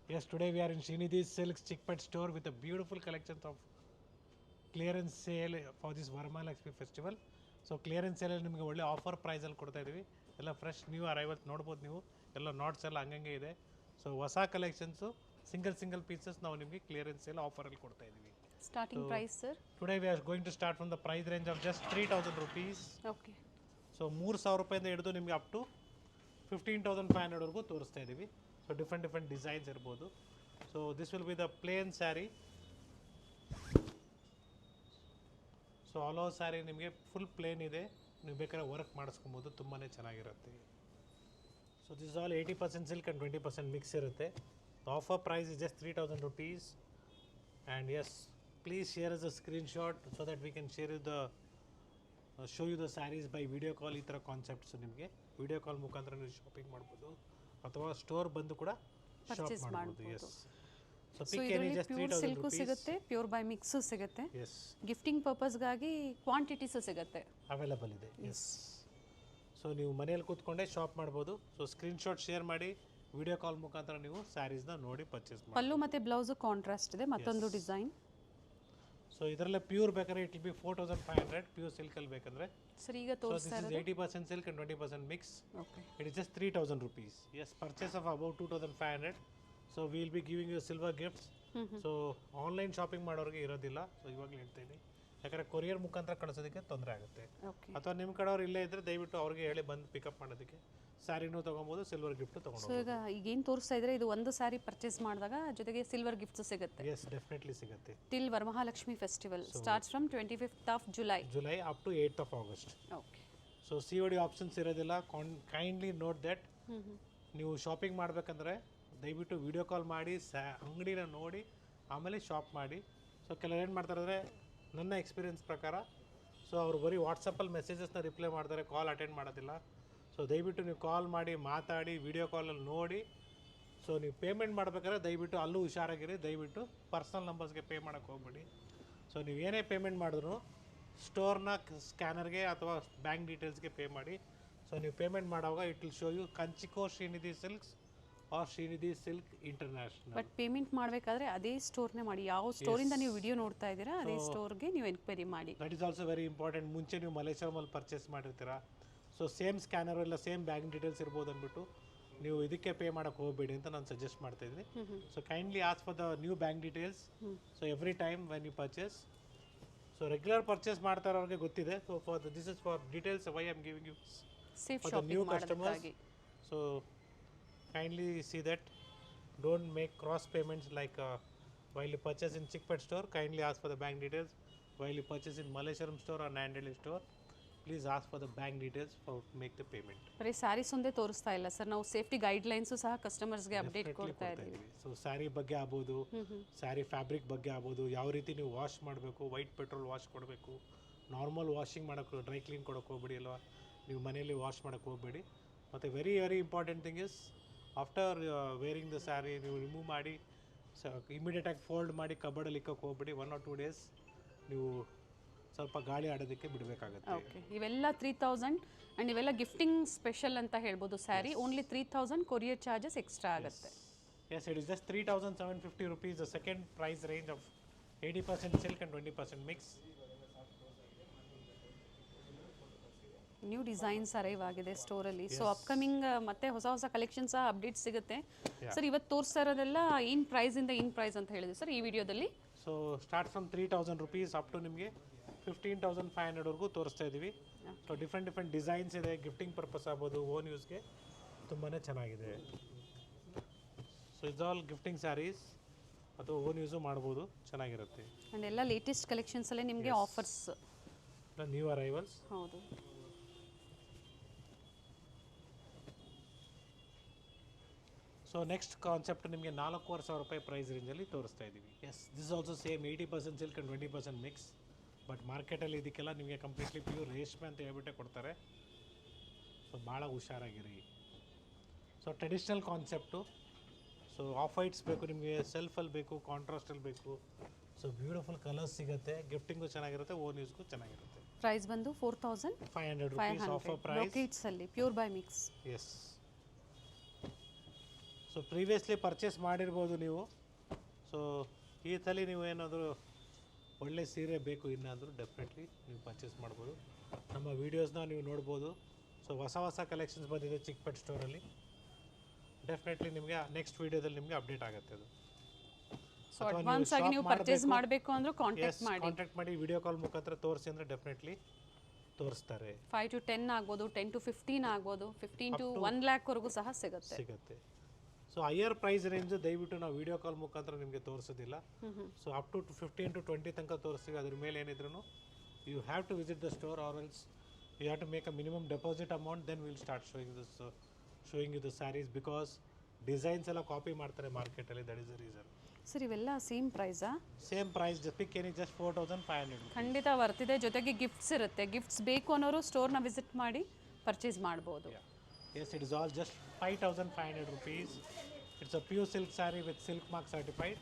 Yes, today we are in Srinidhi's Silks Chickpet store with a beautiful collections of clearance sale for this Varmalakshmi festival. So clearance ಸೇಲಲ್ಲಿ ನಿಮಗೆ ಒಳ್ಳೆ offer ಪ್ರೈಸಲ್ಲಿ ಕೊಡ್ತಾ ಇದ್ದೀವಿ. ಎಲ್ಲ fresh new arrivals ನೋಡ್ಬೋದು ನೀವು. ಎಲ್ಲ ನಾಟ್ಸ್ ಎಲ್ಲ ಹಂಗಂಗೆ ಇದೆ. ಸೊ ಹೊಸ ಕಲೆಕ್ಷನ್ಸು ಸಿಂಗಲ್ ಪೀಸಸ್ ನಾವು ನಿಮಗೆ ಕ್ಲಿಯರೆನ್ಸ್ ಸೇಲ್ ಆಫರಲ್ಲಿ ಕೊಡ್ತಾ ಇದ್ದೀವಿ. Starting price, sir? Today we are going to start from the price range of just 3000 rupees. Okay. So 3000 ರೂಪಾಯಿಂದ ಹಿಡಿದು ನಿಮಗೆ ಅಪ್ ಟು 15,500ವರೆಗೂ ತೋರಿಸ್ತಾ ಇದ್ದೀವಿ. ಸೊ ಡಿಫ್ರೆಂಟ್ ಡಿಸೈನ್ಸ್ ಇರ್ಬೋದು. So this will be the plain sari. So all over sari ನಿಮಗೆ full plane ಇದೆ, ನೀವು ಬೇಕಾದ್ರೆ ವರ್ಕ್ ಮಾಡಿಸ್ಕೊಬೋದು, ತುಂಬಾ ಚೆನ್ನಾಗಿರುತ್ತೆ. So this all 80% silk and 20% mix ಇರುತ್ತೆ. The offer price is just 3000 rupees. And yes, please share us a screenshot so that we can share the show you the saris by video call. ಈ ಥರ concepts ನಿಮಗೆ video call ಮುಖಾಂತರ ನೀವು shopping ಮಾಡ್ಬೋದು ಅಥವಾ store ಬಂದು ಕೂಡ ಶಾಪ್ ಮಾಡ್ಬೋದು. Yes, so pick any just 3000 silk rupees. ಸಿಗುತ್ತೆ, ಪ್ಯೂರ್ ಬೈ ಮಿಕ್ಸು ಸಿಗುತ್ತೆ, ಎಸ್, ಗಿಫ್ಟಿಂಗ್ ಪರ್ಪಸ್ಗಾಗಿ ಕ್ವಾಂಟಿಟೀಸು ಸಿಗುತ್ತೆ. ಅವೈಲಬಲ್ ಇದೆ. ಎಸ್, ಸೊ ನೀವು ಮನೆಯಲ್ಲಿ ಕೂತ್ಕೊಂಡೇ ಶಾಪ್ ಮಾಡ್ಬೋದು. ಸೊ ಸ್ಕ್ರೀನ್ಶಾಟ್ ಶೇರ್ ಮಾಡಿ ವಿಡಿಯೋ ಕಾಲ್ ಮುಖಾಂತರ ನೀವು ಸ್ಯಾರೀಸ್ನ ನೋಡಿ ಪರ್ಚೇಸ್ ಮಾಡಿ. ಪಲ್ಲು ಮತ್ತು ಬ್ಲೌಸು ಕಾಂಟ್ರಾಸ್ಟ್ ಇದೆ, ಮತ್ತೊಂದು ಡಿಸೈನ್. ಸೊ ಇದರಲ್ಲೇ ಪ್ಯೂರ್ ಬೇಕಾದ್ರೆ ಇಟ್ ವಿಲ್ ಬಿ 4500 ಪ್ಯೂರ್ ಸಿಲ್ಕಲ್ಲಿ ಬೇಕಂದ್ರೆ. ಸರ್ ಈಗ ಸೊ ದಿಸ್ ತೋರಿಸ್ತಾ ಇಸ್ ಇರೋದು 80% silk and 20% mix. Okay. It is just 3000 rupees. Yes, purchase of above 2500. So we will be giving you silver gifts. So online shopping ಮಾಡೋರಿಗೆ ಇರೋದಿಲ್ಲ. So ಇವಾಗಲೇ ಹೇಳ್ತೀನಿ, ಯಾಕಂದರೆ courier ಮುಖಾಂತರ ಕಳಿಸೋದಕ್ಕೆ ತೊಂದರೆ ಆಗುತ್ತೆ. ಓಕೆ. ಅಥವಾ ನಿಮ್ಮ ಕಡೆಯವ್ರು ಇಲ್ಲೇ ಇದ್ದರೆ ದಯವಿಟ್ಟು ಅವ್ರಿಗೆ ಹೇಳಿ ಬಂದು ಪಿಕಪ್ ಮಾಡೋದಕ್ಕೆ ಸ್ಯಾರಿನೂ ತೊಗೊಬೋದು, ಸಿಲ್ವರ್ ಗಿಫ್ಟು ಸೊ ತೊಗೊಂಡು. ಈಗೇನು ತೋರಿಸ್ತಾ ಇದ್ರೆ ಇದು ಒಂದು ಸ್ಯಾರಿ ಪರ್ಚೇಸ್ ಮಾಡಿದಾಗ ಜೊತೆಗೆ ಸಿಲ್ವರ್ ಗಿಫ್ಟ್ಸ್ ಸಿಗುತ್ತೆ. ಎಸ್, ಡೆಫಿನೆಟ್ಲಿ ಸಿಗುತ್ತೆ. Till Varamahalakshmi festival starts from 25th of July. July up to 8th of August. Okay. So COD options ಇರೋದಿಲ್ಲ. Kindly note that. ನೀವು ಶಾಪಿಂಗ್ ಮಾಡಬೇಕಂದ್ರೆ ದಯವಿಟ್ಟು ವಿಡಿಯೋ ಕಾಲ್ ಮಾಡಿ ಅಂಗಡಿನ ನೋಡಿ ಆಮೇಲೆ ಶಾಪ್ ಮಾಡಿ. ಸೊ ಕೆಲವ್ರು ಏನು ಮಾಡ್ತಾರೆ ಅಂದರೆ, ನನ್ನ ಎಕ್ಸ್ಪೀರಿಯನ್ಸ್ ಪ್ರಕಾರ, ಸೊ ಅವರು ಬರೀ ವಾಟ್ಸಪ್ಪಲ್ಲಿ ಮೆಸೇಜಸ್ನ ರಿಪ್ಲೈ ಮಾಡ್ತಾರೆ, ಕಾಲ್ ಅಟೆಂಡ್ ಮಾಡೋದಿಲ್ಲ. ಸೊ ದಯವಿಟ್ಟು ನೀವು ಕಾಲ್ ಮಾಡಿ ಮಾತಾಡಿ ವಿಡಿಯೋ ಕಾಲಲ್ಲಿ ನೋಡಿ. ಸೊ ನೀವು ಪೇಮೆಂಟ್ ಮಾಡ್ಬೇಕಾದ್ರೆ ದಯವಿಟ್ಟು ಅಲ್ಲೂ ಹುಷಾರಾಗಿರಿ. ದಯವಿಟ್ಟು ಪರ್ಸ್ನಲ್ ನಂಬರ್ಸ್ಗೆ ಪೇ ಮಾಡೋಕ್ಕೆ ಹೋಗ್ಬೇಡಿ. ಸೊ ನೀವು ಏನೇ ಪೇಮೆಂಟ್ ಮಾಡಿದ್ರು ಸ್ಟೋರ್ನ ಸ್ಕ್ಯಾನರ್ಗೆ ಅಥವಾ ಬ್ಯಾಂಕ್ ಡೀಟೇಲ್ಸ್ಗೆ ಪೇ ಮಾಡಿ. ಸೊ ನೀವು ಪೇಮೆಂಟ್ ಮಾಡುವಾಗ ಇಟ್ ವಿಲ್ ಶೋ ಯು ಕಂಚಿಕೋ Srinidhi silks or Srinidhi silk international. But payment ಮಾಡಬೇಕಾದ್ರೆ ಅದೇ ಸ್ಟೋರ್ನೇ ಮಾಡಿ. ಯಾವ ಸ್ಟೋರಿಂದ ನೀವು ವಿಡಿಯೋ ನೋಡ್ತಾ ಇದ್ದೀರಾ ಅದೇ ಸ್ಟೋರ್ಗೆ ನೀವು ಎನ್ಕ್ವೈರಿ ಮಾಡಿ. That is also very important. ಮುಂಚೆ ನೀವು ಮಲೇಶ್ವರಮಲ್ಲಿ ಪರ್ಚೇಸ್ ಮಾಡಿರ್ತೀರಾ, ಸೊ ಸೇಮ್ ಸ್ಕ್ಯಾನರ್ ಇಲ್ಲ ಸೇಮ್ ಬ್ಯಾಂಕ್ ಡೀಟೇಲ್ಸ್ ಇರ್ಬೋದು ಅಂದ್ಬಿಟ್ಟು ನೀವು ಇದಕ್ಕೆ ಪೇ ಮಾಡೋಕ್ಕೆ ಹೋಗಬೇಡಿ ಅಂತ ನಾನು ಸಜೆಸ್ಟ್ ಮಾಡ್ತಾ ಇದ್ದೀನಿ. So kindly as for the new bank details. So every time when you purchase, so regular purchase ಮಾಡ್ತಾ ಇರೋರಿಗೆ ಗೊತ್ತಿದೆ. So for this is for details why I am giving you safe for the new shopping customers. ಮಾಡೋದಕ್ಕಾಗಿ. So kindly see that don't make cross payments like while you purchase in Chickpet store. Kindly ask for the bank details. While you purchase in Malleshwaram store or Nandeli store, please ask for the bank details for make the payment. ಬರೀ ಸ್ಯಾರೀಸ್ ಒಂದೇ ತೋರಿಸ್ತಾ ಇಲ್ಲ sir, ನಾವು safety guidelines ಸಹ ಕಸ್ಟಮರ್ಸ್ಗೆ update ಕೊಡ್ತಾ ಇದ್ದೀವಿ. So sari ಬಗ್ಗೆ ಆಗ್ಬೋದು, ಸ್ಯಾರಿ ಫ್ಯಾಬ್ರಿಕ್ ಬಗ್ಗೆ ಆಗ್ಬೋದು, ಯಾವ ರೀತಿ ನೀವು ವಾಶ್ ಮಾಡಬೇಕು, ವೈಟ್ ಪೆಟ್ರೋಲ್ ವಾಶ್ ಕೊಡಬೇಕು, ನಾರ್ಮಲ್ ವಾಷಿಂಗ್ ಮಾಡೋಕ್ಕೆ ಡ್ರೈ ಕ್ಲೀನ್ ಕೊಡೋಕೆ ಹೋಗ್ಬೇಡಿ, ಅಲ್ವಾ ನೀವು ಮನೆಯಲ್ಲಿ ವಾಶ್ ಮಾಡೋಕ್ಕೆ ಹೋಗ್ಬೇಡಿ. ಮತ್ತು very important thing is, after wearing the sari ನೀವು ರಿಮೂವ್ ಮಾಡಿ ಇಮಿಡಿಯೇಟಾಗಿ ಫೋಲ್ಡ್ ಮಾಡಿ ಕಬರ್ಡಲ್ಲಿ ಇಕ್ಕೋಕೆ ಹೋಗ್ಬೇಡಿ. 1 or 2 days ನೀವು ಸ್ವಲ್ಪ ಗಾಳಿ ಆಡೋದಕ್ಕೆ ಬಿಡಬೇಕಾಗುತ್ತೆ. ಓಕೆ. ಇವೆಲ್ಲ 3000 ಆ್ಯಂಡ್ ಇವೆಲ್ಲ ಗಿಫ್ಟಿಂಗ್ ಸ್ಪೆಷಲ್ ಅಂತ ಹೇಳ್ಬೋದು. Sari only 3000, courier charges extra ಆಗುತ್ತೆ. Yes, it is just 3750 rupees. The second price range of 80% silk and 20% mix. New designs arrive ಆಗಿದೆ ಸ್ಟೋರಲ್ಲಿ. ಸೊ ಅಪ್ಕಮಿಂಗ್ ಮತ್ತೆ ಹೊಸ ಕಲೆಕ್ಷನ್ಸ್ ಅಪ್ಡೇಟ್ ಸಿಗುತ್ತೆ. ಸರ್ ಇವತ್ತು ತೋರಿಸ್ತಾ ಇರೋದೆಲ್ಲ ಇನ್ ಪ್ರೈಸಿಂದ ಇನ್ ಪ್ರೈಸ್ ಅಂತ ಹೇಳಿದೆ ಸರ್ ಈ ವಿಡಿಯೋದಲ್ಲಿ. So start from 3000 rupees up to ನಿಮಗೆ 15,500ವರೆಗೂ ತೋರಿಸ್ತಾ ಇದ್ದೀವಿ. ಸೊ ಡಿಫ್ರೆಂಟ್ ಡಿಸೈನ್ಸ್ ಇದೆ. ಗಿಫ್ಟಿಂಗ್ ಪರ್ಪಸ್ ಆಗ್ಬೋದು, ಓನ್ ಯೂಸ್ಗೆ ತುಂಬಾ ಚೆನ್ನಾಗಿದೆ. So it's all gifting saris ಅಥವಾ ಓನ್ ಯೂಸು ಮಾಡ್ಬೋದು, ಚೆನ್ನಾಗಿರುತ್ತೆ. ಆ್ಯಂಡ್ ಎಲ್ಲ ಲೇಟೆಸ್ಟ್ ಕಲೆಕ್ಷನ್ಸಲ್ಲೇ ನಿಮಗೆ ಆಫರ್ಸ್, ನ್ಯೂ ಅರೈವಲ್ಸ್. ಹೌದು. ಸೊ ನೆಕ್ಸ್ಟ್ ಕಾನ್ಸೆಪ್ಟ್ ನಿಮಗೆ 4500 ರೂಪಾಯಿ ಪ್ರೈಸ್ ರೇಂಜಲ್ಲಿ ತೋರಿಸ್ತಾ ಇದ್ದೀವಿ. Yes, this also same 80% silk and 20% mix. But ಮಾರ್ಕೆಟಲ್ಲಿ ಇದಕ್ಕೆಲ್ಲ ನಿಮಗೆ ಕಂಪ್ಲೀಟ್ಲಿ ಪ್ಯೂರ್ ರೇಷ್ಮೆ ಅಂತ ಹೇಳ್ಬಿಟ್ಟೆ ಕೊಡ್ತಾರೆ. ಸೊ ಭಾಳ ಹುಷಾರಾಗಿರಿ. So traditional concept. So off whites ಬೇಕು ನಿಮಗೆ, ಸೆಲ್ಫಲ್ಲಿ ಬೇಕು, ಕಾಂಟ್ರಾಸ್ಟಲ್ಲಿ ಬೇಕು. ಸೊ ಬ್ಯೂಟಿಫುಲ್ ಕಲರ್ಸ್ ಸಿಗುತ್ತೆ, ಗಿಫ್ಟಿಂಗು ಚೆನ್ನಾಗಿರುತ್ತೆ, ಓನ್ ಯೂಸ್ಗೂ ಚೆನ್ನಾಗಿರುತ್ತೆ. ಪ್ರೈಸ್ ಬಂದು 4500 rupees ಆಫರ್ ಪ್ರೈಸ್. ಬ್ರೊಕೇಟ್ಸ್ ಅಲ್ಲಿ pure by mix. Yes. So previously purchase ಮಾಡಿರ್ಬೋದು ನೀವು. ಸೊ ಈ ತಲೆ ನೀವು ಏನಾದರೂ ಒಳ್ಳೆ ಸೀರೆ ಬೇಕು ಇನ್ನಾದರೂ ಡೆಫಿನೆಟ್ಲಿ ನೀವು ಪರ್ಚೇಸ್ ಮಾಡ್ಬೋದು. ನಮ್ಮ ವೀಡಿಯೋಸ್ನ ನೀವು ನೋಡ್ಬೋದು. ಸೊ ಹೊಸ ಕಲೆಕ್ಷನ್ಸ್ ಬಂದಿದೆ ಚಿಕ್ಕಪೇಟ್ ಸ್ಟೋರಲ್ಲಿ. ಡೆಫಿನೆಟ್ಲಿ ನಿಮಗೆ ನೆಕ್ಸ್ಟ್ ವೀಡಿಯೋದಲ್ಲಿ ನಿಮಗೆ ಅಪ್ಡೇಟ್ ಆಗುತ್ತೆ ಅದು. ಸೊ ಅಡ್ವಾನ್ಸ್ ಆಗಿ ನೀವು ಪರ್ಚೇಸ್ ಮಾಡಬೇಕು ಅಂದ್ರೆ ಕಾಂಟ್ಯಾಕ್ಟ್ ಮಾಡಿ ವಿಡಿಯೋ ಕಾಲ್ ಮುಖಾಂತರ ತೋರಿಸಿ ಅಂದರೆ ಡೆಫಿನೆಟ್ಲಿ ತೋರಿಸ್ತಾರೆ. 5 to 10 ಆಗ್ಬೋದು, 10 to 15 ಆಗ್ಬೋದು, 15 to 1 lakh ವರೆಗೂ ಸಹ ಸಿಗುತ್ತೆ. ಸೊ ಹೈಯರ್ ಪ್ರೈಸ್ ರೇಂಜ್ ದಯವಿಟ್ಟು ನಾವು ವಿಡಿಯೋ ಕಾಲ್ ಮುಖಾಂತರ ನಿಮಗೆ ತೋರಿಸೋದಿಲ್ಲ. ಸೊ ಅಪ್ ಟು 15 to 20 ತನಕ ತೋರಿಸ್ತೀವಿ. ಅದ್ರ ಮೇಲೆ ಏನಿದ್ರು you have to visit the store or else you have to make a minimum deposit amount, then will start showing you the saris. Because designs ಎಲ್ಲ ಕಾಪಿ ಮಾಡ್ತಾರೆ ಮಾರ್ಕೆಟಲ್ಲಿ, that is the reason. Sir ಇವೆಲ್ಲ same ಪ್ರೈಸಾ? Same price, pick any just 4500. ಖಂಡಿತ ವರ್ತಿದೆ. ಜೊತೆಗೆ gifts ಇರುತ್ತೆ. Gifts ಬೇಕು ಅನ್ನೋರು ಸ್ಟೋರ್ನ ವಿಸಿಟ್ ಮಾಡಿ ಪರ್ಚೇಸ್ ಮಾಡ್ಬೋದು. Yes, it is all just 5500 rupees. It's a pure silk saree with silk mark certified.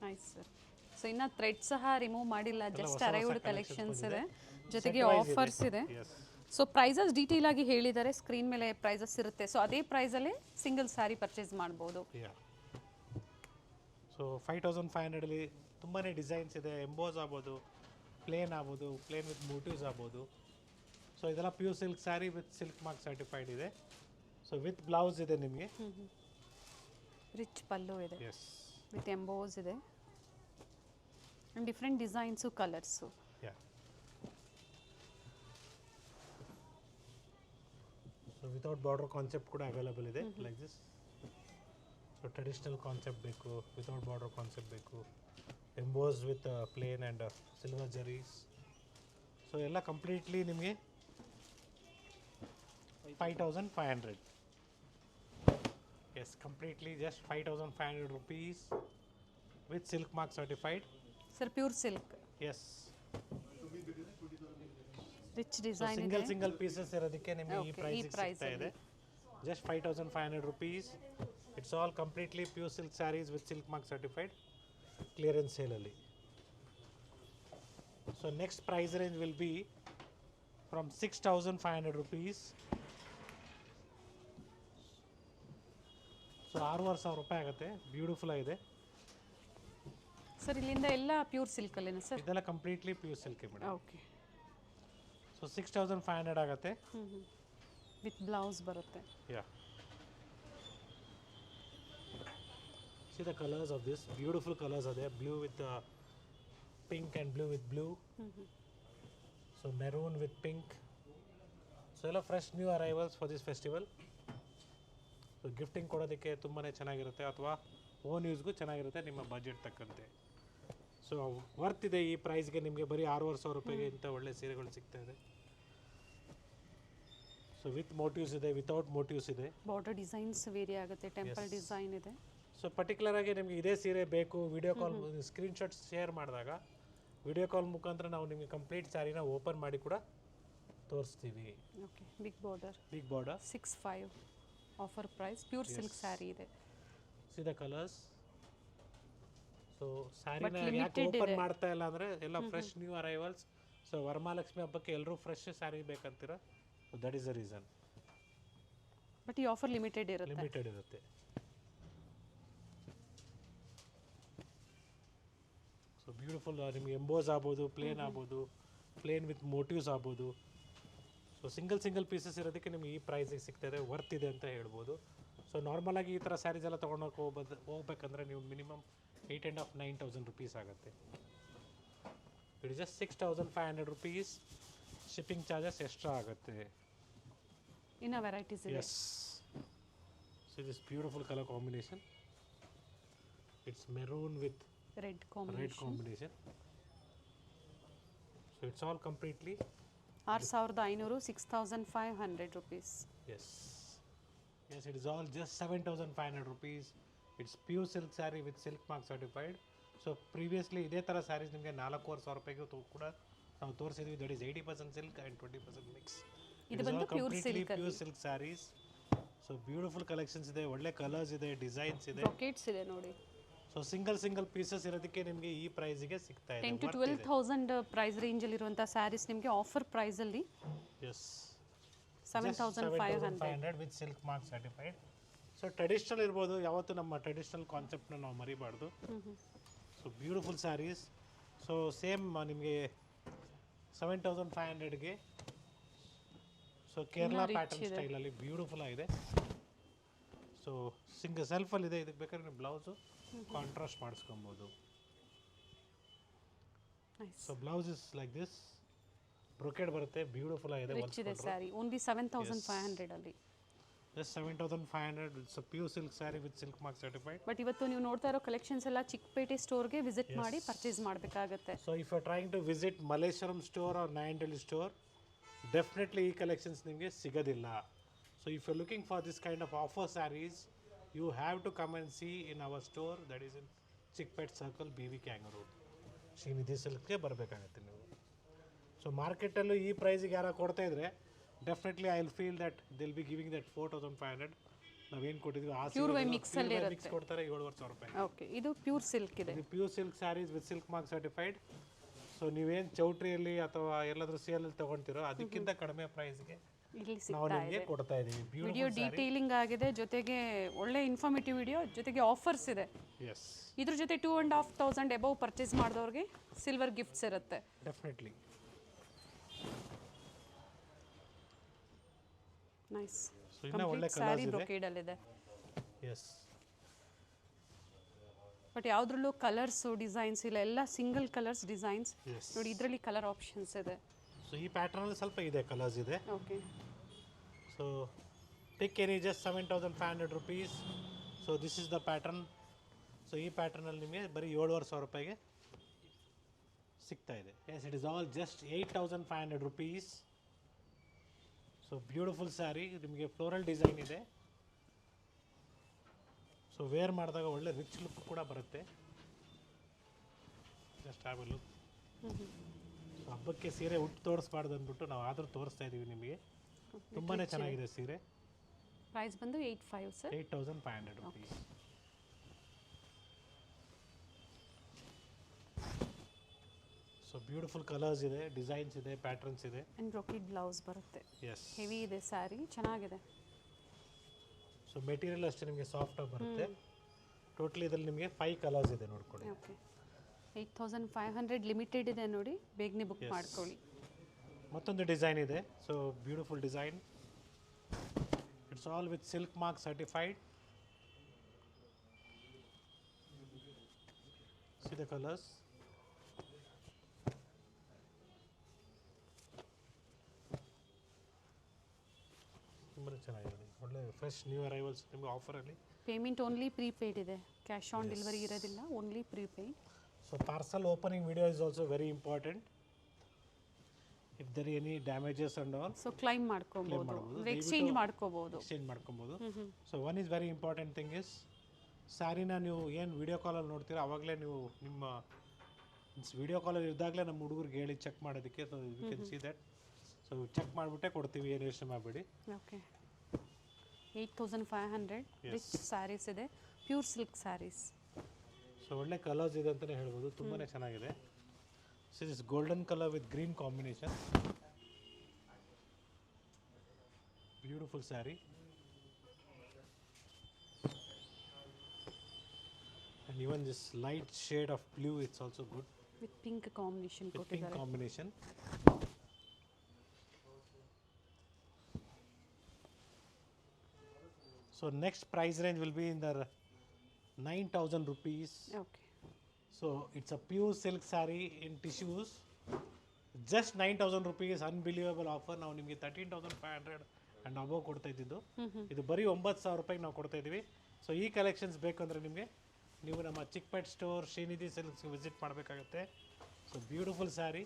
Nice sir. So ಇನ್ನು ಥ್ರೆಡ್ ಸಹ ರಿಮೂವ್ ಮಾಡಿಲ್ಲ, ಜಸ್ಟ್ ಅರೈವ್ಡ್ ಕಲೆಕ್ಷನ್ಸ್ ಇದೆ, ಜೊತೆಗೆ ಆಫರ್ಸ್ ಇದೆ. ಸೊ ಪ್ರೈಸಸ್ ಡೀಟೇಲ್ ಆಗಿ ಹೇಳಿದ್ದಾರೆ, ಸ್ಕ್ರೀನ್ ಮೇಲೆ ಪ್ರೈಸಸ್ ಇರುತ್ತೆ. ಸೊ ಅದೇ ಪ್ರೈಸಲ್ಲೇ ಸಿಂಗಲ್ ಸ್ಯಾರಿ ಪರ್ಚೇಸ್ ಮಾಡ್ಬೋದು. ಸೊ 5500ಅಲ್ಲಿ ತುಂಬಾ ಡಿಸೈನ್ಸ್ ಇದೆ. ಎಂಬೋಸ್ ಆಗ್ಬೋದು, ಪ್ಲೇನ್ ಆಗ್ಬೋದು, ಪ್ಲೇನ್ ವಿತ್ ಮೋಟಿವ್ಸ್ ಆಗ್ಬೋದು. ಸೊ ಇದೆಲ್ಲ pure silk sari with silk mark certified ಇದೆ. ಸೊ ವಿತ್ ಬ್ಲೌಸ್ ಇದೆ ನಿಮಗೆ. ರಿಚ್ ಪಲ್ಲು ಇದೆ, ವಿತ್ ಎಂಬೋಸ್ ಇದೆ, and different designs, colours. So without border concept ಕೂಡ ಅವೈಲೇಬಲ್ ಇದೆ, like this. So traditional concept ಬೇಕು, ವಿತೌಟ್ ಬಾರ್ಡರ್ ಕಾನ್ಸೆಪ್ಟ್ ಬೇಕು, emboss with plain and silver ಜರೀಸ್. So ಎಲ್ಲ ಕಂಪ್ಲೀಟ್ಲಿ ನಿಮಗೆ 5500. Yes, completely just 5500 rupees with silk mark certified. Sir, pure silk. Yes. Rich design. So single pieces ಇರೋದಕ್ಕೆ ನಿಮಗೆ ಈ price ಸಿಗ್ತಾ ಇದೆ. Just 5500 rupees. It's all completely pure silk sarees with silk mark certified. Clearance sale ಅಲ್ಲಿ. So next price range will be from 6500 rupees. So 6000 ರೂಪಾಯಿ ಆಗುತ್ತೆ. Beautiful ಆಗಿದೆ sir. ಇಲ್ಲಿಂದ ಎಲ್ಲ ಪ್ಯೂರ್ ಸಿಲ್ಕ್ ಅಲ್ಲೇನಾ ಸರ್? ಇದೆಲ್ಲ completely pure silk madam. Okay. So 6500 ಆಗುತ್ತೆ. With blouse ಬರುತ್ತೆ. See the colors of this, beautiful colors are there. Blue with pink and blue with blue. So maroon with pink. So ಎಲ್ಲ fresh new arrivals for this festival. So gifting ಕೊಡೋದಕ್ಕೆ ತುಂಬಾ ಚೆನ್ನಾಗಿರುತ್ತೆ, ಅಥವಾ own ಯೂಸ್ಗೂ ಚೆನ್ನಾಗಿರುತ್ತೆ ನಿಮ್ಮ budget ತಕ್ಕಂತೆ. So worth ಇದೆ ಈ ಪ್ರೈಸ್ಗೆ. ನಿಮಗೆ ಬರೀ 6000 ರೂಪಾಯಿಗೆ ಇಂಥ ಒಳ್ಳೆ ಸೀರೆಗಳು ಸಿಗ್ತಾ ಇದೆ. ಸೊ ವಿತ್ ಮೋಟಿವ್ಸ್ ಇದೆ, ವಿತೌಟ್ ಮೋಟಿವ್ಸ್ ಇದೆ. ಬಾರ್ಡರ್ ಡಿಸೈನ್ಸ್ ವೇರಿ ಆಗುತ್ತೆ, ಟೆಂಪಲ್ ಡಿಸೈನ್ ಇದೆ. ಸೊ ಪರ್ಟಿಕ್ಯುಲರ್ ಆಗಿ ನಿಮಗೆ ಇದೇ ಸೀರೆ ಬೇಕು, ವಿಡಿಯೋ ಕಾಲ್ ಸ್ಕ್ರೀನ್ಶಾಟ್ ಶೇರ್ ಮಾಡಿದಾಗ ವಿಡಿಯೋ ಕಾಲ್ ಮುಖಾಂತರ ನಾವು ನಿಮಗೆ ಕಂಪ್ಲೀಟ್ ಸ್ಯಾರಿನ ಓಪನ್ ಮಾಡಿ ಕೂಡ ತೋರಿಸ್ತೀವಿ. Okay. Big border 65 offer price, pure silk sari ಇದೆ. See the colours. ಸೊ ಸ್ಯಾರಿನ ಯಾಕೆ ಓಪನ್ ಮಾಡ್ತಾ ಇಲ್ಲ ಅಂದರೆ ಎಲ್ಲ fresh new arrivals. So Varamahalakshmi ಹಬ್ಬಕ್ಕೆ ಎಲ್ಲರೂ ಫ್ರೆಶ್ ಸ್ಯಾರಿ ಬೇಕಂತೀರ, so that is the reason. But ಈ ಆಫರ್ ಲಿಮಿಟೆಡ್ ಇರುತ್ತೆ. ಸೊ ಬ್ಯೂಟಿಫುಲ್ ನಿಮಗೆ ಎಂಬೋಸ್ ಆಗ್ಬೋದು, ಪ್ಲೇನ್ ಆಗ್ಬೋದು, ಪ್ಲೇನ್ ವಿತ್ ಮೋಟಿವ್ಸ್ ಆಗ್ಬೋದು. ಸೊ ಸಿಂಗಲ್ ಪೀಸಸ್ ಇರೋದಕ್ಕೆ ನಿಮಗೆ ಈ ಪ್ರೈಸಿಗೆ ಸಿಗ್ತಾಯಿದೆ, ವರ್ತ್ ಇದೆ ಅಂತ ಹೇಳ್ಬೋದು. ಸೊ ನಾರ್ಮಲಾಗಿ ಈ ಥರ ಸ್ಯಾರೀಸ್ ಎಲ್ಲ ತೊಗೊಂಡೋಗಿ ಹೋಗ್ಬೇಕಂದ್ರೆ ನೀವು ಮಿನಿಮಮ್ 8,500-9,000 rupees ಆಗುತ್ತೆ. It is just 6500 rupees. Shipping charges extra ಆಗುತ್ತೆ. ಇನ್ನ ವೆರೈಟೀಸ್ ಇದೆ. Yes. So this beautiful colour combination. It's maroon with red combination. So it's all completely 6500, 6500 rupees. Yes, it is all just 7500 rupees. It's pure silk saree with silk mark certified. So previously ಇದೇ ಥರ ಸ್ಯಾರೀಸ್ ನಿಮಗೆ 4500 ರೂಪಾಯಿಗೆ ಕೂಡ ನಾವು ತೋರಿಸಿದ್ವಿ. That is 80% silk and 20% mix. ಇದು ಬಂದು pure silk saris. So beautiful collections ಇದೆ, ಒಳ್ಳೆ ಕಲರ್ಸ್ ಇದೆ, ಡಿಸೈನ್ಸ್ ಇದೆ, ಬ್ರೊಕೇಟ್ಸ್ ಇದೆ ನೋಡಿ. ಸೊ ಸಿಂಗಲ್ ಪೀಸಸ್ ಇರೋದಕ್ಕೆ ನಿಮಗೆ ಈ ಪ್ರೈಸ್ಗೆ ಸಿಗ್ತಾ ಇದೆ. 10 to 12,000 ಪ್ರೈಸ್ ರೇಂಜಲ್ಲಿ ಇರುವಂಥ ಸ್ಯಾರೀಸ್ ನಿಮಗೆ ಆಫರ್ ಪ್ರೈಸಲ್ಲಿ. Yes. 7,500 with silk mark certified. So traditional ಇರ್ಬೋದು, ಯಾವತ್ತು ನಮ್ಮ ಟ್ರೆಡಿಷ್ನಲ್ ಕಾನ್ಸೆಪ್ಟ್ನ ನಾವು ಮರಿಬಾರ್ದು. So beautiful saris. So same ನಿಮಗೆ 7,500ಗೆ ಸೊ ಕೇರಳ ಪ್ಯಾಟರ್ನ್ ಸ್ಟೈಲಲ್ಲಿ ಬ್ಯೂಟಿಫುಲ್ ಆಗಿದೆ. ಸೊ ಸೆಲ್ಫಲ್ಲಿ ಇದೆ. ಇದಕ್ಕೆ ಬೇಕಾದ್ರೆ ನೀವು ಬ್ಲೌಸು ಕಾಂಟ್ರಾಸ್ಟ್ ಮಾಡಿಸ್ಕೊಬೋದು. So blouse is like this, brocade ಬರುತ್ತೆ, ಬ್ಯೂಟಿಫುಲ್ ಆಗಿದೆ. ರಿಚ್ ಇದೆ ಸ್ಯಾರಿ. ಓನ್ಲಿ 7,500 ಅಲ್ಲಿ. Just 7,500. It's a pure silk sari with silk mark certified. But ಇವತ್ತು ನೀವು ನೋಡ್ತಾ ಇರೋ ಕಲೆಕ್ಷನ್ಸ್ ಎಲ್ಲ ಚಿಕ್ಕಪೇಟೆ ಸ್ಟೋರ್ಗೆ ವಿಸಿಟ್ ಮಾಡಿ ಪರ್ಚೇಸ್ ಮಾಡಬೇಕಾಗುತ್ತೆ. So if you are trying to visit Malleshwaram store or Nayandahalli store, definitely ಈ ಕಲೆಕ್ಷನ್ಸ್ ನಿಮಗೆ ಸಿಗೋದಿಲ್ಲ. So if you looking for this kind of offer saris, you have to come and see in our store that is in Chickpet circle, BV ಕ್ಯಾಂಗರು, ಶ್ರೀನಿಧಿ ಸಿಲ್ಕ್ಗೆ ಬರಬೇಕಾಗತ್ತೆ ನೀವು. So ಮಾರ್ಕೆಟಲ್ಲೂ ಈ ಪ್ರೈಸಿಗೆ ಯಾರು ಕೊಡ್ತಾ ಇದ್ರೆ definitely I will feel that Dil B giving that 4,500. ನಾವೇನು ಕೊಟ್ಟಿದ್ವಿ ಆ ಮಿಕ್ಸ್ ಕೊಡ್ತಾರೆ 7,500 ರೂಪಾಯಿ. ಓಕೆ, ಇದು ಪ್ಯೂರ್ ಸಿಲ್ಕ್ ಇದೆ. ಇದು pure silk saris with silk mark certified. So ನೀವೇನು ಚೌಟ್ರಿಯಲ್ಲಿ ಅಥವಾ ಎಲ್ಲಾದರೂ ಸೇಲಲ್ಲಿ ತೊಗೊಳ್ತಿರೋ ಅದಕ್ಕಿಂತ ಕಡಿಮೆ ಪ್ರೈಸ್ಗೆ ಇಲ್ಲಿ ನಾವು ಸಿಗ್ತಾ ನಿಮಗೆ ಇದೆ. ಕೊಡ್ತಾ ಇದ್ದೀವಿ. ವಿಡಿಯೋ ಡೀಟೇಲಿಂಗ್ ಆಗಿದೆ, ಜೊತೆಗೆ ಒಳ್ಳೆ ಇನ್ಫಾರ್ಮೇಟಿವ್ ವಿಡಿಯೋ, ಜೊತೆಗೆ ಆಫರ್ಸ್ ಇದೆ. ಎಸ್, ಇದ್ರ ಜೊತೆ 2,500 ಎಬವ್ ಪರ್ಚೇಸ್ ಮಾಡಿದವ್ರಿಗೆ ಸಿಲ್ವರ್ ಗಿಫ್ಟ್ಸ್ ಇರುತ್ತೆ. ಡೆಫಿನೆಟ್ಲಿ. ನೈಸ್. ಸೊ ಇನ್ನ ಒಳ್ಳೆ ಸ್ಯಾರಿ ಕಲರ್ಸ್ ಇದೆ. ಬ್ರೊಕೇಡ್ ಅಲ್ಲಿ ಇದೆ. ಎಸ್, ಬಟ್ ಯಾವ್ದ್ರಲ್ಲೂ ಕಲರ್ಸ್ ಡಿಸೈನ್ಸ್ ಇಲ್ಲ, ಎಲ್ಲ ಸಿಂಗಲ್ ಕಲರ್ಸ್ ಡಿಸೈನ್ಸ್. Yes. ನೋಡಿ, ಇದರಲ್ಲಿ ಕಲರ್ ಆಪ್ಷನ್ಸ್ ಇದೆ. ಸೊ ಈ ಪ್ಯಾಟರ್ನಲ್ಲಿ ಸ್ವಲ್ಪ ಇದೆ, ಕಲರ್ಸ್ ಇದೆ. Okay, so pick any just 7,500 rupees. So this is the pattern. So ಈ ಪ್ಯಾಟರ್ನಲ್ಲಿ ನಿಮಗೆ ಬರೀ 7,500 ರೂಪಾಯಿಗೆ ಸಿಗ್ತಾ ಇದೆ. Yes, it is all just 8,500 rupees. So beautiful sari, ನಿಮಗೆ ಫ್ಲೋರಲ್ ಡಿಸೈನ್ ಇದೆ. ಸೊ ವೇರ್ ಮಾಡಿದಾಗ ಒಳ್ಳೆ ರಿಚ್ ಲುಕ್ ಕೂಡ ಬರುತ್ತೆ. Just have a look. So ಹಬ್ಬಕ್ಕೆ ಸೀರೆ ಉಟ್ಟು ತೋರಿಸ್ಬಾರ್ದು ಅಂದ್ಬಿಟ್ಟು ನಾವು ಆದರೂ ತೋರಿಸ್ತಾ ಇದ್ದೀವಿ ನಿಮಗೆ. ತುಂಬಾ ಚೆನ್ನಾಗಿದೆ ಸೀರೆ. ಪ್ರೈಸ್ ಬಂದು 8,500 sir. 8,500 rupees. So beautiful colours ಇದೆ, ಡಿಸೈನ್ಸ್ ಇದೆ, ಪ್ಯಾಟರ್ನ್ಸ್ ಇದೆ. ಅಂಡ್ ಬ್ರೊಕೇಡ್ ಬ್ಲೌಸ್ ಬರುತ್ತೆ. ಎಸ್, ಹೆವಿ ಇದೆ ಸ್ಯಾರಿ, ಚೆನ್ನಾಗಿದೆ. ಸೊ ಮೆಟೀರಿಯಲ್ ಅಷ್ಟೇ ನಿಮಗೆ ಸಾಫ್ಟ್ ಆಗಿ ಬರುತ್ತೆ. ಟೋಟಲಿ ಇದರಲ್ಲಿ ನಿಮಗೆ 5 ಕಲರ್ಸ್ ಇದೆ ನೋಡ್ಕೊಳ್ಳಿ. ಓಕೆ, 8,500 ಲಿಮಿಟೆಡ್ ಇದೆ ನೋಡಿ, ಬೇಗನೆ ಬುಕ್ ಮಾಡ್ಕೊಳ್ಳಿ. ಮತ್ತೊಂದು ಡಿಸೈನ್ ಇದೆ. So beautiful design. It's all with silk mark certified. See the colours. ತುಂಬಾ ಚೆನ್ನಾಗಿದೆ, ಒಳ್ಳೆ ಫ್ರೆಶ್ ನ್ಯೂ ಅರೈವಲ್ಸ್ ನಿಮಗೆ ಆಫರಲ್ಲಿ. ಪೇಮೆಂಟ್ ಓನ್ಲಿ ಪ್ರೀಪೇಯ್ಡ್ ಇದೆ, ಕ್ಯಾಶ್ ಆನ್ ಡೆಲಿವರಿ ಇರೋದಿಲ್ಲ, only prepaid. So parcel opening video is also very important. If there any damages and all, so claim ಮಾಡ್ಕೋಬಹುದು, exchange ಮಾಡ್ಕೋಬಹುದು. So one is very important thing is, ಸ್ಯಾರಿನ ನೀವು ಏನು video ಕಾಲಲ್ಲಿ ನೋಡ್ತೀರಾ ಅವಾಗಲೇ ನೀವು ನಿಮ್ಮ ವಿಡಿಯೋ ಕಾಲಲ್ಲಿ ಇದ್ದಾಗಲೇ ನಮ್ಮ ಹುಡುಗರಿಗೆ ಹೇಳಿ ಚೆಕ್ ಮಾಡೋದಕ್ಕೆ. So you can see that. So check ಮಾಡಿಬಿಟ್ಟೆ ಕೊಡ್ತೀವಿ, ಏನು ಯೋಚನೆ ಮಾಡಬೇಡಿ. ಓಕೆ, 8,500 ರಿಚ್ ಸ್ಯಾರೀಸ್ ಇದೆ, ಪ್ಯೂರ್ ಸಿಲ್ಕ್ ಸ್ಯಾರೀಸ್. ಸೊ ಒಳ್ಳೆ ಕಲರ್ಸ್ ಇದೆ ಅಂತಲೇ ಹೇಳ್ಬೋದು, ತುಂಬಾ ಚೆನ್ನಾಗಿದೆ. So this golden colour with green combination, beautiful sari. And even this light shade of blue, it's also good. With pink combination With pink ಕೊಟ್ಟಿದ್ದಾರೆ. combination. So next price range will be in the 9,000 rupees. Okay, So it's a pure silk saree in tissues. Just 9,000 rupees, unbelievable offer. ನಾವು ನಿಮಗೆ 13,500 and above ಕೊಡ್ತಾ ಇದ್ದಿದ್ದು. ಇದು ಬರೀ 9,000 ರೂಪಾಯಿಗೆ ನಾವು ಕೊಡ್ತಾ ಇದ್ದೀವಿ. ಸೊ ಈ ಕಲೆಕ್ಷನ್ಸ್ ಬೇಕಂದ್ರೆ ನಿಮಗೆ ನೀವು ನಮ್ಮ ಚಿಕ್ಪೇಟ್ ಸ್ಟೋರ್ ಶ್ರೀನಿಧಿ ಸಿಲ್ಕ್ಸ್ಗೆ ವಿಸಿಟ್ ಮಾಡಬೇಕಾಗತ್ತೆ. So beautiful sari.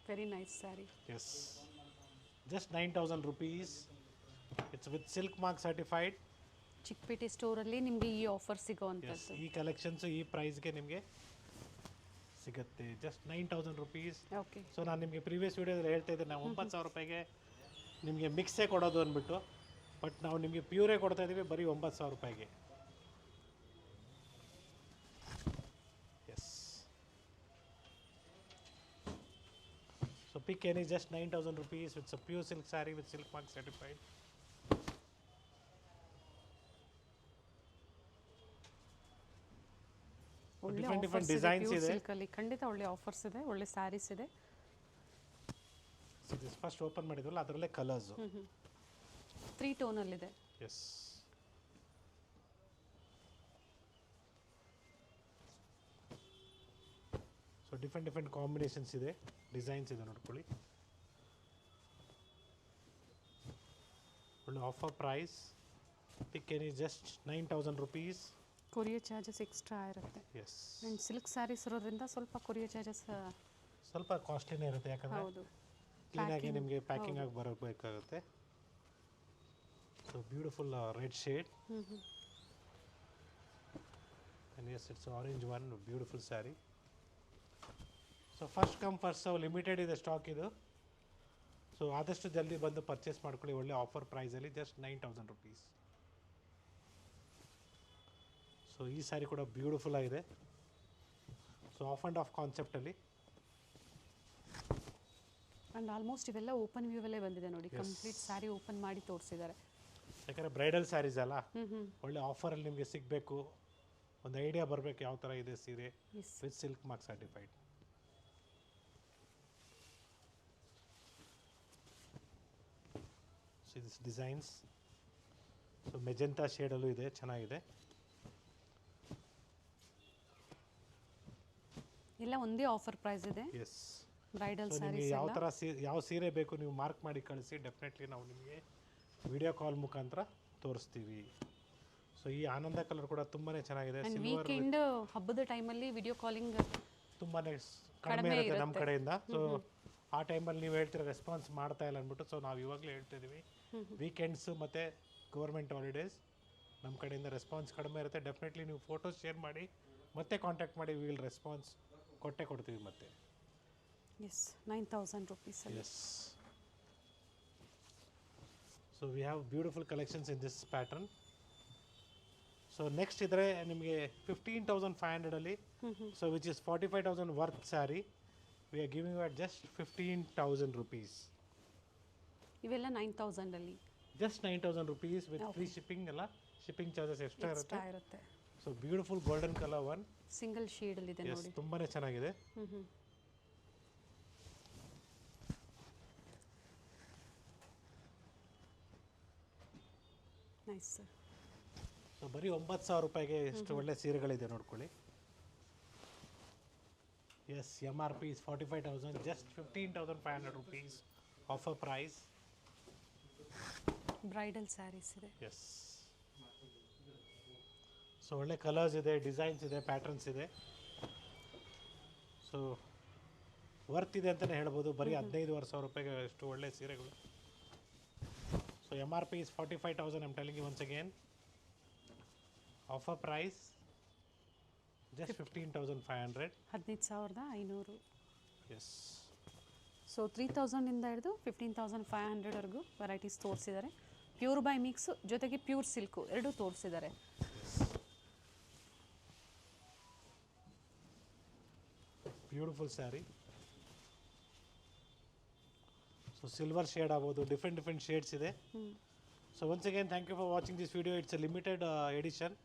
Very nice sari. Yes, just 9,000 rupees. It's with silk mark certified. Chikkapete ಸ್ಟೋರಲ್ಲಿ ನಿಮಗೆ ಈ ಆಫರ್ ಸಿಗೋವಂಥದ್ದು. ಈ ಕಲೆಕ್ಷನ್ಸ್ ಈ ಪ್ರೈಸ್ಗೆ ನಿಮಗೆ ಸಿಗುತ್ತೆ, ಜಸ್ಟ್ 9,000 rupees. ಓಕೆ, ಸೊ ನಾನು ನಿಮಗೆ ಪ್ರೀವಿಯಸ್ ವೀಡಿಯೋದಲ್ಲಿ ಹೇಳ್ತಾ ಇದ್ದೆ ನಾವು 9,000 ರೂಪಾಯಿಗೆ ನಿಮಗೆ ಮಿಕ್ಸೇ ಕೊಡೋದು ಅಂದ್ಬಿಟ್ಟು. ಬಟ್ ನಾವು ನಿಮಗೆ ಪ್ಯೂರೇ ಕೊಡ್ತಾ ಇದ್ದೀವಿ ಬರೀ 9,000 ರೂಪಾಯಿಗೆ. Yes, so pick any, just 9,000 rupees. It's a pure silk saree with silk mark certified. ಒಳ್ಳೆ Different ಆಫರ್ಸ್ ಇದೆ designs ಪ್ಯೂರ್ ಇದೆ. ಸಿಲ್ಕಲ್ಲಿ ಖಂಡಿತ ಒಳ್ಳೆ ಆಫರ್ಸ್ ಇದೆ, ಒಳ್ಳೆ ಸ್ಯಾರೀಸ್ ಇದೆ. ಸೊ ದಿಸ್ ಫಸ್ಟ್ ಓಪನ್ ಮಾಡಿದ್ವಲ್ಲ ಅದರಲ್ಲೇ ಕಲರ್ಸು. 3 ಟೋನಲ್ಲಿದೆ. ಎಸ್. ಸೊ ಡಿಫ್ರೆಂಟ್ ಕಾಂಬಿನೇಷನ್ಸ್ ಇದೆ, ಡಿಸೈನ್ಸ್ ಇದೆ ನೋಡ್ಕೊಳ್ಳಿ. ಒಳ್ಳೆ offer price. Pick any just 9,000 rupees. Courier charges extra ಇರುತ್ತೆ. ಎಸ್. ಆ್ಯಂಡ್ ಸಿಲ್ಕ್ ಸ್ಯಾರೀಸ್ ಇರೋದ್ರಿಂದ ಸ್ವಲ್ಪ ಕೊರಿಯರ್ ಚಾರ್ಜಸ್ ಸ್ವಲ್ಪ ಕಾಸ್ಟ್ಲಿನೇ ಇರುತ್ತೆ, ಯಾಕಂದರೆ ಹೌದು. ಕ್ಲೀನಾಗಿ ನಿಮಗೆ ಪ್ಯಾಕಿಂಗ್ ಆಗಿ ಬರಬೇಕಾಗುತ್ತೆ. So beautiful red shade. And yes it's orange one, beautiful sari. So first come first serve, limited ಇದೆ ಸ್ಟಾಕ್ ಇದು. ಸೊ ಆದಷ್ಟು ಜಲ್ದಿ ಬಂದು ಪರ್ಚೇಸ್ ಮಾಡ್ಕೊಳ್ಳಿ ಒಳ್ಳೆ ಆಫರ್ ಪ್ರೈಸಲ್ಲಿ, ಜಸ್ಟ್ 9,000 rupees. ಸೊ ಈ ಸ್ಯಾರಿ ಕೂಡ ಬ್ಯೂಟಿಫುಲ್ ಆಗಿದೆ. ಸೊ ಆಫ್ ಆ್ಯಂಡ್ ಆಫ್ ಕಾನ್ಸೆಪ್ಟಲ್ಲಿ. ಆ್ಯಂಡ್ ಆಲ್ಮೋಸ್ಟ್ ಇವೆಲ್ಲ ಓಪನ್ ವ್ಯೂವಲ್ಲೇ ಬಂದಿದೆ ನೋಡಿ, ಕಂಪ್ಲೀಟ್ ಸ್ಯಾರಿ ಓಪನ್ ಮಾಡಿ ತೋರಿಸಿದ್ದಾರೆ. ಯಾಕಂದರೆ ಬ್ರೈಡಲ್ ಸ್ಯಾರೀಸ್ ಅಲ್ಲ, ಒಳ್ಳೆ ಆಫರಲ್ಲಿ ನಿಮಗೆ ಸಿಗಬೇಕು, ಒಂದು ಐಡಿಯಾ ಬರಬೇಕು ಯಾವ ಥರ ಇದೆ ಸೀರೆ with silk mark certified. So this designs. So magenta ಶೇಡಲ್ಲೂ ಇದೆ, ಚೆನ್ನಾಗಿದೆ. ಎಲ್ಲ ಒಂದೇ ಆಫರ್ ಪ್ರೈಸ್ ಇದೆ. ಎಸ್. ಬ್ರೈಡಲ್ ಸೊ ನಿಮಗೆ ಸ್ಯಾರೀಸ್ ಯಾವ ಎಲ್ಲ ಥರ ಯಾವ ಸೀರೆ ಬೇಕು ನೀವು ಮಾರ್ಕ್ ಮಾಡಿ ಕಳಿಸಿ, ಡೆಫಿನೆಟ್ಲಿ ನಾವು ನಿಮಗೆ ವಿಡಿಯೋ ಕಾಲ್ ಮುಖಾಂತರ ತೋರಿಸ್ತೀವಿ. ಸೊ ಈ ಆನಂದ ಕಲರ್ ಕೂಡ ತುಂಬಾ ಚೆನ್ನಾಗಿದೆ. ಆ್ಯಂಡ್ ಸಿಲ್ವರ್ ವೀಕೆಂಡ್ ಹಬ್ಬದ ಟೈಮಲ್ಲಿ ವಿಡಿಯೋ ಕಾಲಿಂಗ್ ತುಂಬಾ ಕಡಿಮೆ ಇರುತ್ತೆ ನಮ್ಮ ಕಡೆಯಿಂದ. ಸೊ ಆ ಟೈಮಲ್ಲಿ ನೀವು ಹೇಳ್ತೀರ ರೆಸ್ಪಾನ್ಸ್ ಮಾಡ್ತಾ ಇಲ್ಲ ಅಂದ್ಬಿಟ್ಟು, ಸೊ ನಾವು ಇವಾಗಲೇ ಹೇಳ್ತಿದ್ದೀವಿ ವೀಕೆಂಡ್ಸು ಮತ್ತು ಗೌರ್ಮೆಂಟ್ ಹಾಲಿಡೇಸ್ ನಮ್ಮ ಕಡೆಯಿಂದ ರೆಸ್ಪಾನ್ಸ್ ಕಡಿಮೆ ಇರುತ್ತೆ. ಡೆಫಿನೆಟ್ಲಿ ನೀವು ಫೋಟೋಸ್ ಶೇರ್ ಮಾಡಿ ಮತ್ತೆ ಕಾಂಟ್ಯಾಕ್ಟ್ ಮಾಡಿ, ವಿ ವಿಲ್ ರೆಸ್ಪಾನ್ಸ್ ಕೊಡ್ತೀವಿ ಮತ್ತೆ. Yes, 9,000 rupees. Yes. So we have beautiful collections in this pattern. So next ಇದ್ರೆ ನಿಮಗೆ 15,500ಅಲ್ಲಿ, so which is 45,000 worth sari. We are giving at just 15,000 rupees. ಇವೆಲ್ಲ 9,000 ಅಲ್ಲಿ. Just 9,000 rupees with free shipping. ಎಲ್ಲ shipping charges extra ಇರುತ್ತೆ. So beautiful golden colour one, single shade ಅಲ್ಲಿ ಇದೆ ನೋಡಿ. ತುಂಬಾನೇ ಚೆನ್ನಾಗಿದೆ. Nice sir. ಸೊ ಬರೀ 9,000 ರೂಪಾಯಿಗೆ ಎಷ್ಟು ಒಳ್ಳೆ ಸೀರೆಗಳಿದೆ ನೋಡ್ಕೊಳ್ಳಿ. Yes, MRP is 45,000, just 15,500 rupees offer price. Bridal saris ಇದೆ. ಎಸ್. ಸೊ ಒಳ್ಳೆ ಕಲರ್ಸ್ ಇದೆ, ಡಿಸೈನ್ಸ್ ಇದೆ, ಪ್ಯಾಟರ್ನ್ಸ್ ಇದೆ. ಸೊ ವರ್ತ್ ಇದೆ ಅಂತಲೇ ಹೇಳ್ಬೋದು. ಬರೀ 15,000 ರೂಪಾಯಿಗೆ ಎಷ್ಟು ಒಳ್ಳೆ ಸೀರೆಗಳು. So MRP is 45,000. I'm telling you once again. Offer price just 15,500. 15,500. Yes. So 3,000 ಇಂದ ಹಿಡಿದು 15,500 ವರೆಗೂ ವೆರೈಟೀಸ್ ತೋರಿಸಿದ್ದಾರೆ. ಪ್ಯೂರ್ ಬೈ ಮಿಕ್ಸ್ ಜೊತೆಗೆ ಪ್ಯೂರ್ ಸಿಲ್ಕು ಎರಡೂ ತೋರಿಸಿದ್ದಾರೆ. Beautiful sari. So silver shade ಆಗ್ಬೋದು, ಡಿಫ್ರೆಂಟ್ ಶೇಡ್ಸ್ ಇದೆ. So once again thank you for watching this video. It's a limited edition.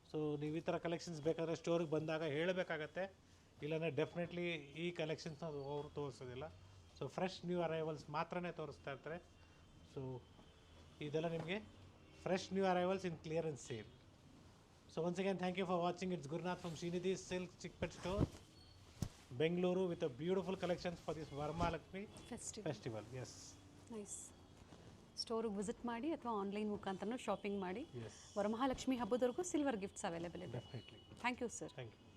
So ನೀವು ಈ ಥರ ಕಲೆಕ್ಷನ್ಸ್ ಬೇಕಾದರೆ ಸ್ಟೋರಿಗೆ ಬಂದಾಗ ಹೇಳಬೇಕಾಗತ್ತೆ, ಇಲ್ಲಾಂದರೆ ಡೆಫಿನೆಟ್ಲಿ ಈ ಕಲೆಕ್ಷನ್ಸ್ ಅವರು ತೋರಿಸೋದಿಲ್ಲ. ಸೊ ಫ್ರೆಶ್ ನ್ಯೂ ಅರೈವಲ್ಸ್ ಮಾತ್ರನೇ ತೋರಿಸ್ತಾ ಇರ್ತಾರೆ. ಸೊ ಇದೆಲ್ಲ ನಿಮಗೆ fresh new arrivals in clearance sale. So once again thank you for watching. It's Gurunath from Srinidhi silk Chickpet store, Bengaluru, with a beautiful collections for this Varamahalakshmi festival. Yes. Nice. ಸ್ಟೋರಿಗೆ visit ಮಾಡಿ ಅಥವಾ online ಮುಖಾಂತರನೂ shopping ಮಾಡಿ. Yes. Varamahalakshmi ಹಬ್ಬದವರೆಗೂ silver gifts available ಇದೆ. Definitely. Thank you sir. Thank you.